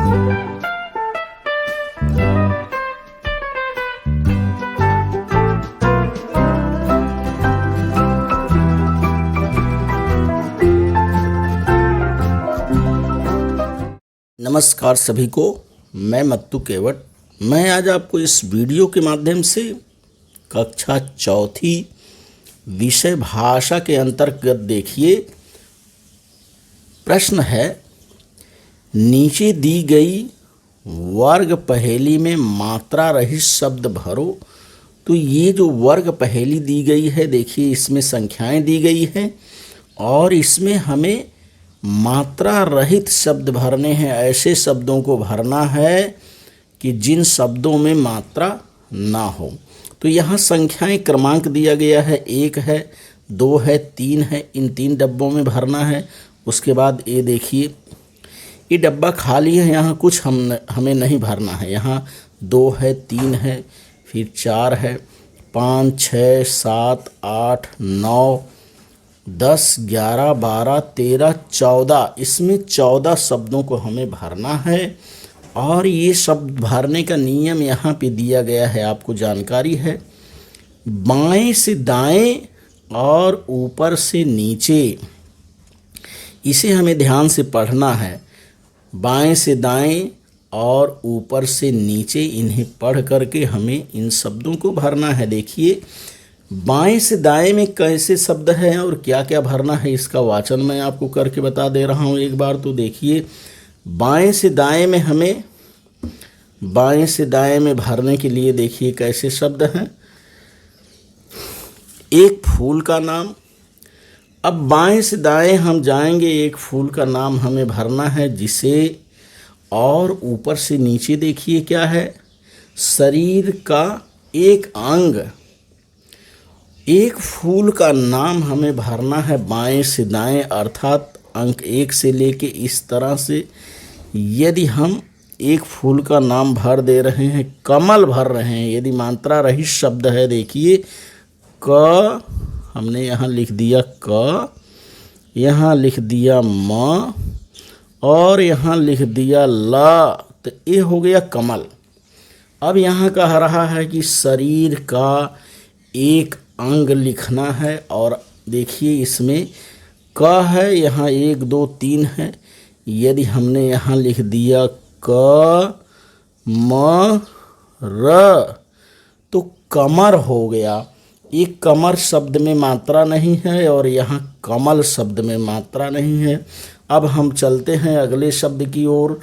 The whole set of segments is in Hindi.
नमस्कार सभी को, मैं मत्तू केवट। मैं आज आपको इस वीडियो के माध्यम से कक्षा चौथी विषय भाषा के अंतर्गत देखिए, प्रश्न है नीचे दी गई वर्ग पहेली में मात्रा रहित शब्द भरो। तो ये जो वर्ग पहेली दी गई है, देखिए इसमें संख्याएं दी गई हैं और इसमें हमें मात्रा रहित शब्द भरने हैं। ऐसे शब्दों को भरना है कि जिन शब्दों में मात्रा ना हो। तो यहाँ संख्याएं क्रमांक दिया गया है, 1 है, 2 है, 3 है। इन 3 डब्बों में भरना है। उसके बाद ये देखिए, ये डब्बा खाली है, यहाँ कुछ हमें नहीं भरना है। यहाँ 2 है, 3 है, फिर 4 है, 5, 6, 7, 8, 9, 10, 11, 12, 13, 14। इसमें 14 शब्दों को हमें भरना है और ये शब्द भरने का नियम यहाँ पे दिया गया है, आपको जानकारी है। बाएं से दाएं और ऊपर से नीचे, इसे हमें ध्यान से पढ़ना है। बाएं से दाएं और ऊपर से नीचे, इन्हें पढ़ करके हमें इन शब्दों को भरना है। देखिए बाएं से दाएं में कैसे शब्द हैं और क्या क्या भरना है, इसका वाचन मैं आपको करके बता दे रहा हूं एक बार। तो देखिए बाएं से दाएं में हमें, बाएं से दाएं में भरने के लिए देखिए कैसे शब्द हैं। एक फूल का नाम। अब बाएं से दाएं हम जाएंगे, एक फूल का नाम हमें भरना है जिसे, और ऊपर से नीचे देखिए क्या है, शरीर का एक अंग। एक फूल का नाम हमें भरना है बाएं से दाएं, अर्थात अंक 1 से लेके इस तरह से। यदि हम एक फूल का नाम भर दे रहे हैं, कमल भर रहे हैं, यदि मात्रा रहित शब्द है, देखिए क हमने यहाँ लिख दिया, क यहाँ लिख दिया म और यहाँ लिख दिया ल, तो ये हो गया कमल। अब यहाँ कह रहा है कि शरीर का एक अंग लिखना है और देखिए इसमें क है, यहाँ 1, 2, 3 है। यदि हमने यहाँ लिख दिया क म र, तो कमर हो गया। एक कमर शब्द में मात्रा नहीं है और यहाँ कमल शब्द में मात्रा नहीं है। अब हम चलते हैं अगले शब्द की ओर।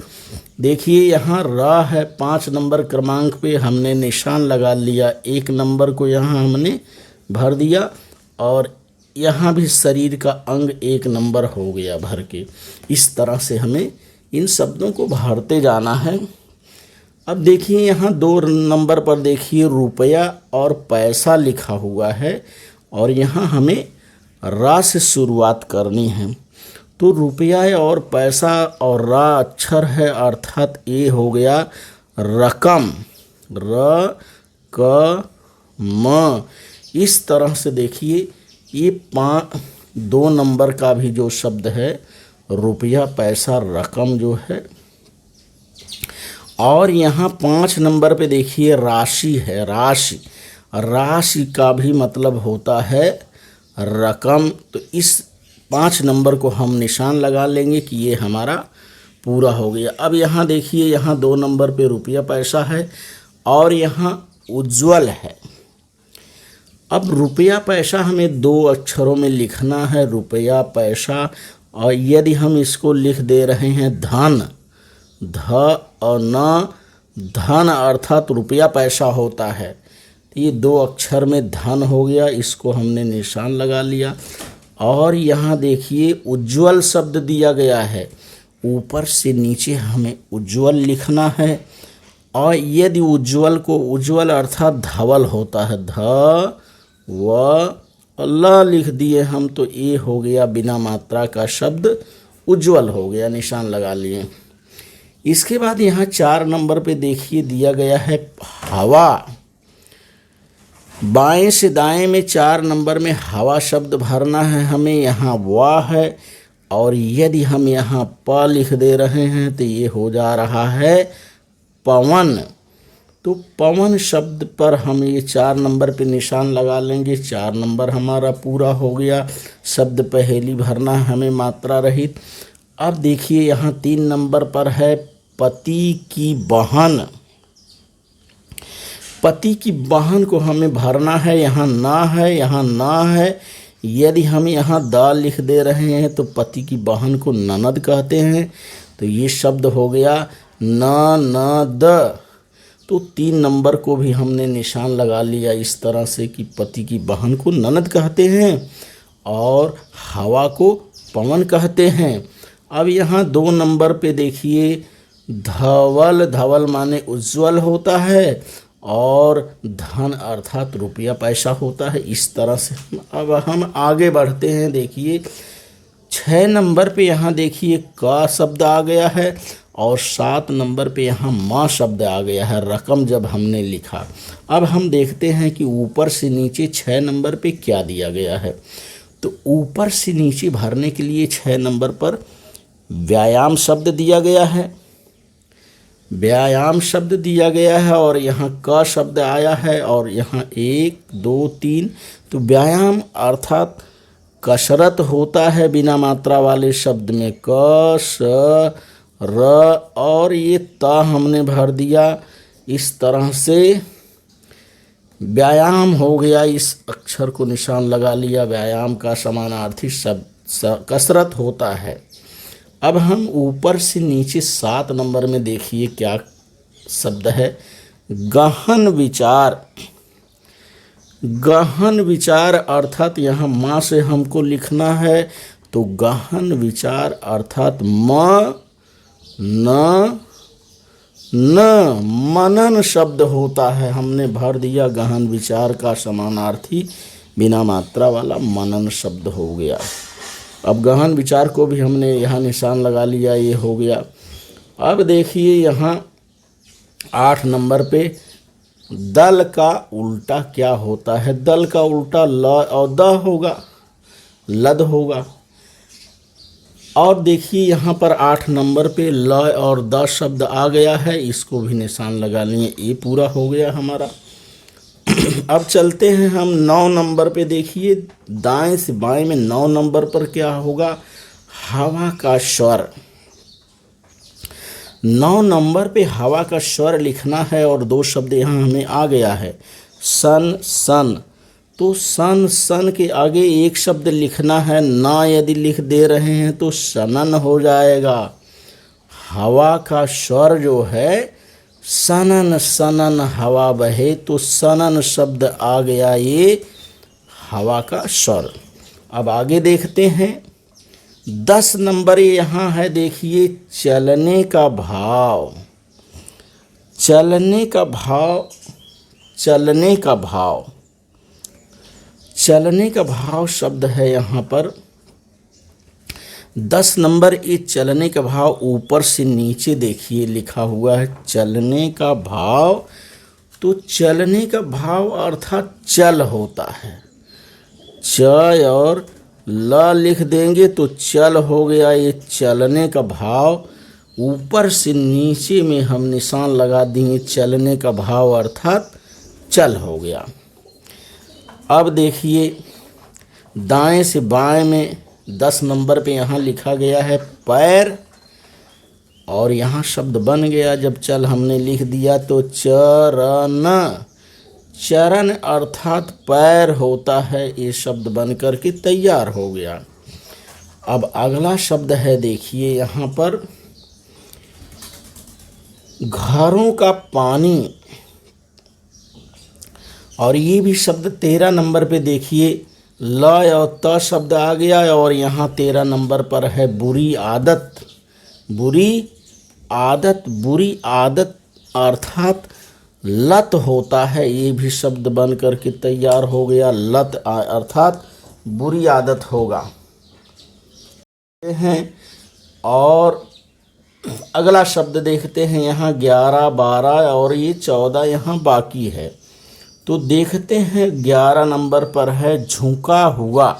देखिए यहाँ र है, 5 नंबर क्रमांक पे हमने निशान लगा लिया। 1 नंबर को यहाँ हमने भर दिया और यहाँ भी शरीर का अंग 1 नंबर हो गया भर के। इस तरह से हमें इन शब्दों को भरते जाना है। अब देखिए यहाँ 2 नंबर पर देखिए रुपया और पैसा लिखा हुआ है और यहाँ हमें रा से शुरुआत करनी है। तो रुपया और पैसा और रा अक्षर है, अर्थात ये हो गया रकम, र क म। इस तरह से देखिए ये 2 नंबर का भी जो शब्द है, रुपया, पैसा, रकम जो है। और यहाँ 5 नंबर पे देखिए राशि है, राशि। राशि का भी मतलब होता है रकम। तो इस 5 नंबर को हम निशान लगा लेंगे कि ये हमारा पूरा हो गया। अब यहाँ देखिए, यहाँ 2 नंबर पे रुपया पैसा है और यहाँ उज्ज्वल है। अब रुपया पैसा हमें 2 अक्षरों में लिखना है, रुपया पैसा। और यदि हम इसको लिख दे रहे हैं धन, ध और न, धन अर्थात रुपया पैसा होता है, तो ये 2 अक्षर में धन हो गया, इसको हमने निशान लगा लिया। और यहाँ देखिए उज्ज्वल शब्द दिया गया है, ऊपर से नीचे हमें उज्ज्वल लिखना है। और यदि उज्ज्वल को, उज्ज्वल अर्थात धवल होता है, ध व ल लिख दिए हम, तो ये हो गया बिना मात्रा का शब्द उज्ज्वल हो गया, निशान लगा लिए। इसके बाद यहाँ 4 नंबर पे देखिए दिया गया है हवा। बाएं से दाएं में 4 नंबर में हवा शब्द भरना है हमें। यहाँ वा है और यदि हम यहाँ प लिख दे रहे हैं तो ये हो जा रहा है पवन। तो पवन शब्द पर हम ये 4 नंबर पे निशान लगा लेंगे। 4 नंबर हमारा पूरा हो गया। शब्द पहेली भरना हमें मात्रा रहित। अब देखिए यहाँ 3 नंबर पर है पति की बहन। पति की बहन को हमें भरना है। यहाँ ना है, यहाँ ना है। यदि हम यहाँ दा लिख दे रहे हैं तो पति की बहन को ननद कहते हैं। तो ये शब्द हो गया ननद। तो 3 नंबर को भी हमने निशान लगा लिया इस तरह से कि पति की बहन को ननद कहते हैं और हवा को पवन कहते हैं। अब यहाँ 2 नंबर पे देखिए धवल। धवल माने उज्ज्वल होता है और धन अर्थात रुपया पैसा होता है। इस तरह से अब हम आगे बढ़ते हैं। देखिए 6 नंबर पे यहाँ देखिए का शब्द आ गया है और 7 नंबर पे यहाँ माँ शब्द आ गया है रकम जब हमने लिखा। अब हम देखते हैं कि ऊपर से नीचे 6 नंबर पे क्या दिया गया है। तो ऊपर से नीचे भरने के लिए 6 नंबर पर व्यायाम शब्द दिया गया है। व्यायाम शब्द दिया गया है और यहाँ क शब्द आया है और यहाँ 1 2 3। तो व्यायाम अर्थात कसरत होता है बिना मात्रा वाले शब्द में क स र और ये ता हमने भर दिया। इस तरह से व्यायाम हो गया। इस अक्षर को निशान लगा लिया। व्यायाम का समानार्थी शब्द कसरत होता है। अब हम ऊपर से नीचे 7 नंबर में देखिए क्या शब्द है गहन विचार। गहन विचार अर्थात यहाँ माँ से हमको लिखना है। तो गहन विचार अर्थात म न मनन शब्द होता है। हमने भर दिया गहन विचार का समानार्थी बिना मात्रा वाला मनन शब्द हो गया। अब गहन विचार को भी हमने यहाँ निशान लगा लिया। ये हो गया। अब देखिए यहाँ 8 नंबर पे दल का उल्टा क्या होता है। दल का उल्टा ल और द होगा, लद होगा। और देखिए यहाँ पर 8 नंबर पे ल और द शब्द आ गया है। इसको भी निशान लगा लिए। ये पूरा हो गया हमारा। अब चलते हैं हम 9 नंबर पे। देखिए दाएं से बाएं में 9 नंबर पर क्या होगा हवा का स्वर। 9 नंबर पे हवा का स्वर लिखना है और 2 शब्द यहाँ हमें आ गया है सन सन। तो सन सन के आगे 1 शब्द लिखना है। ना यदि लिख दे रहे हैं तो सनन हो जाएगा। हवा का स्वर जो है सनन सनन हवा बहे। तो सनन शब्द आ गया ये हवा का स्वर। अब आगे देखते हैं 10 नंबर यहाँ है। देखिए चलने का भाव। चलने का भाव, चलने का भाव, चलने का भाव शब्द है यहाँ पर 10 नंबर। ये चलने का भाव ऊपर से नीचे देखिए लिखा हुआ है चलने का भाव। तो चलने का भाव अर्थात चल होता है। च और ल लिख देंगे तो चल हो गया। ये चलने का भाव ऊपर से नीचे में हम निशान लगा दिए। चलने का भाव अर्थात चल हो गया। अब देखिए दाएं से बाएं में 10 नंबर पे यहाँ लिखा गया है पैर और यहाँ शब्द बन गया। जब चल हमने लिख दिया तो चरण। चरण अर्थात पैर होता है। ये शब्द बन कर के तैयार हो गया। अब अगला शब्द है देखिए यहाँ पर घरों का पानी और ये भी शब्द 13 नंबर पे देखिए ल और त शब्द आ गया और यहाँ 13 नंबर पर है बुरी आदत। बुरी आदत, बुरी आदत अर्थात लत होता है। ये भी शब्द बन कर के तैयार हो गया। लत अर्थात बुरी आदत होगा हैं। और अगला शब्द देखते हैं यहाँ 11 12 और ये 14 यहाँ बाकी है। तो देखते हैं 11 नंबर पर है झुका हुआ।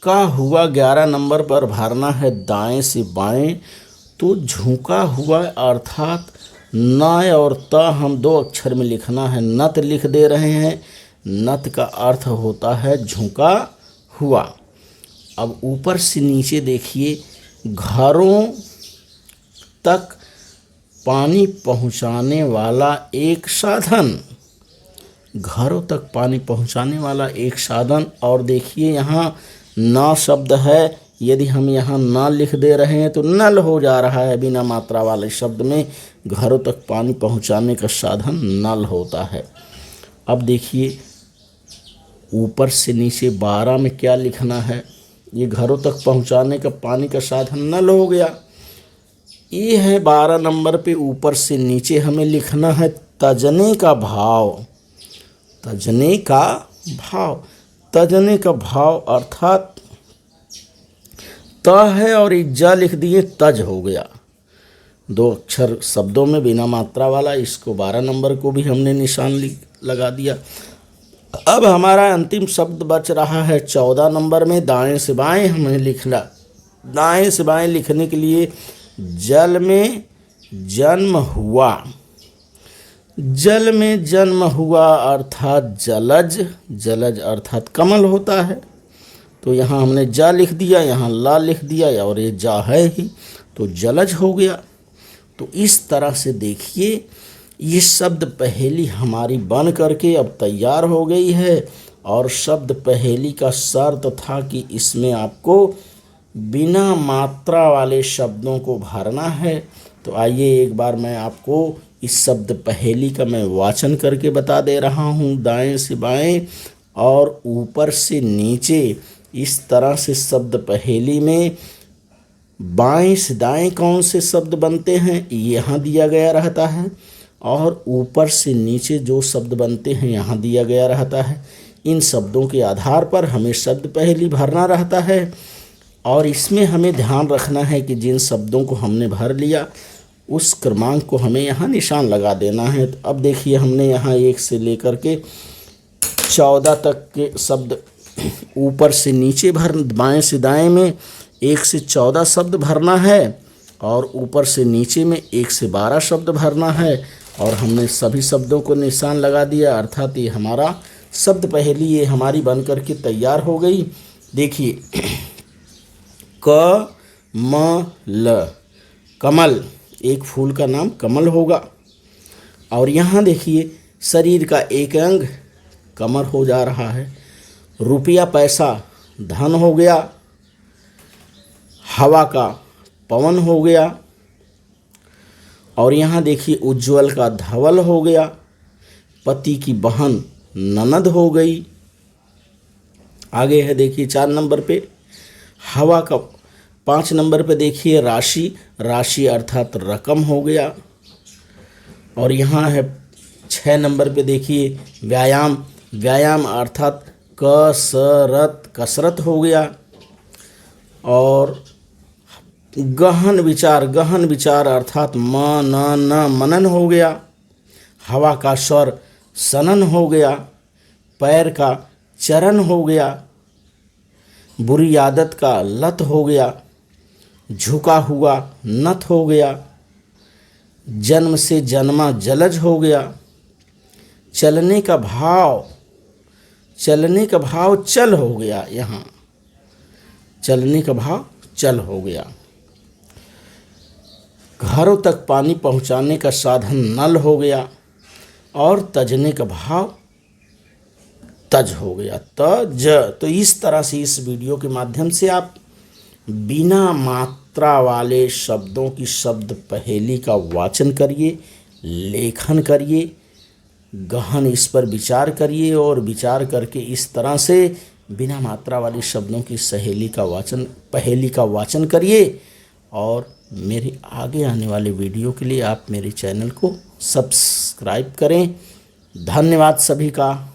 का हुआ 11 नंबर पर भरना है दाएं से बाएं। तो झुका हुआ अर्थात न और त हम 2 अक्षर में लिखना है, नत लिख दे रहे हैं। नत का अर्थ होता है झुका हुआ। अब ऊपर से नीचे देखिए, घरों तक पानी पहुंचाने वाला एक साधन, घरों तक पानी पहुंचाने वाला एक साधन। और देखिए यहाँ न शब्द है, यदि हम यहाँ न लिख दे रहे हैं तो नल हो जा रहा है। बिना मात्रा वाले शब्द में घरों तक पानी पहुंचाने का साधन नल होता है। अब देखिए ऊपर से नीचे 12 में क्या लिखना है, ये घरों तक पहुंचाने का पानी का साधन नल हो गया। ये है 12 नंबर पे। ऊपर से नीचे हमें लिखना है तजने का भाव, तजने का भाव। तजने का भाव अर्थात त है और इज्जा लिख दिए, तज हो गया। 2 अक्षर शब्दों में बिना मात्रा वाला, इसको 12 नंबर को भी हमने निशान लगा दिया। अब हमारा अंतिम शब्द बच रहा है 14 नंबर में। दाएं से बाएं हमें लिखना। दाएं से बाएं लिखने के लिए जल में जन्म हुआ, जल में जन्म हुआ अर्थात जलज, जलज अर्थात कमल होता है। तो यहाँ हमने जा लिख दिया, यहाँ ला लिख दिया, और ये जा है ही, तो जलज हो गया। तो इस तरह से देखिए ये शब्द पहेली हमारी बन करके अब तैयार हो गई है। और शब्द पहेली का शर्त था कि इसमें आपको बिना मात्रा वाले शब्दों को भरना है। तो आइए एक बार मैं आपको इस शब्द पहेली का मैं वाचन करके बता दे रहा हूँ। दाएं से बाएं और ऊपर से नीचे, इस तरह से शब्द पहेली में बाएं से दाएं कौन से शब्द बनते हैं यहाँ दिया गया रहता है, और ऊपर से नीचे जो शब्द बनते हैं यहाँ दिया गया रहता है। इन शब्दों के आधार पर हमें शब्द पहेली भरना रहता है। और इसमें हमें ध्यान रखना है कि जिन शब्दों को हमने भर लिया उस क्रमांक को हमें यहाँ निशान लगा देना है। तो अब देखिए हमने यहाँ 1 से लेकर के 14 तक के शब्द ऊपर से नीचे बाएं से दाएं में 1 से 14 शब्द भरना है, और ऊपर से नीचे में 1 से 12 शब्द भरना है। और हमने सभी शब्दों को निशान लगा दिया, अर्थात ये हमारा शब्द पहेली ये हमारी बन करके तैयार हो गई। देखिए क म ल, कमल, एक फूल का नाम कमल होगा। और यहाँ देखिए शरीर का एक अंग कमर हो जा रहा है। रुपया पैसा धन हो गया। हवा का पवन हो गया। और यहाँ देखिए उज्ज्वल का धवल हो गया। पति की बहन ननद हो गई। आगे है देखिए 4 नंबर पे हवा का। 5 नंबर पे देखिए राशि, राशि अर्थात रकम हो गया। और यहाँ है 6 नंबर पे देखिए व्यायाम, व्यायाम अर्थात कसरत, कसरत हो गया। और गहन विचार, गहन विचार अर्थात न मनन हो गया। हवा का स्वर सनन हो गया। पैर का चरण हो गया। बुरी आदत का लत हो गया। झुका हुआ नत हो गया। जन्म से जन्मा जलज हो गया। चलने का भाव, चलने का भाव चल हो गया। यहाँ चलने का भाव चल हो गया। घरों तक पानी पहुँचाने का साधन नल हो गया। और तजने का भाव तज हो गया, तज। तो इस तरह से इस वीडियो के माध्यम से आप बिना मात्रा वाले शब्दों की शब्द पहेली का वाचन करिए, लेखन करिए, गहन इस पर विचार करिए, और विचार करके इस तरह से बिना मात्रा वाले शब्दों की पहेली का वाचन करिए। और मेरे आगे आने वाले वीडियो के लिए आप मेरे चैनल को सब्सक्राइब करें। धन्यवाद सभी का।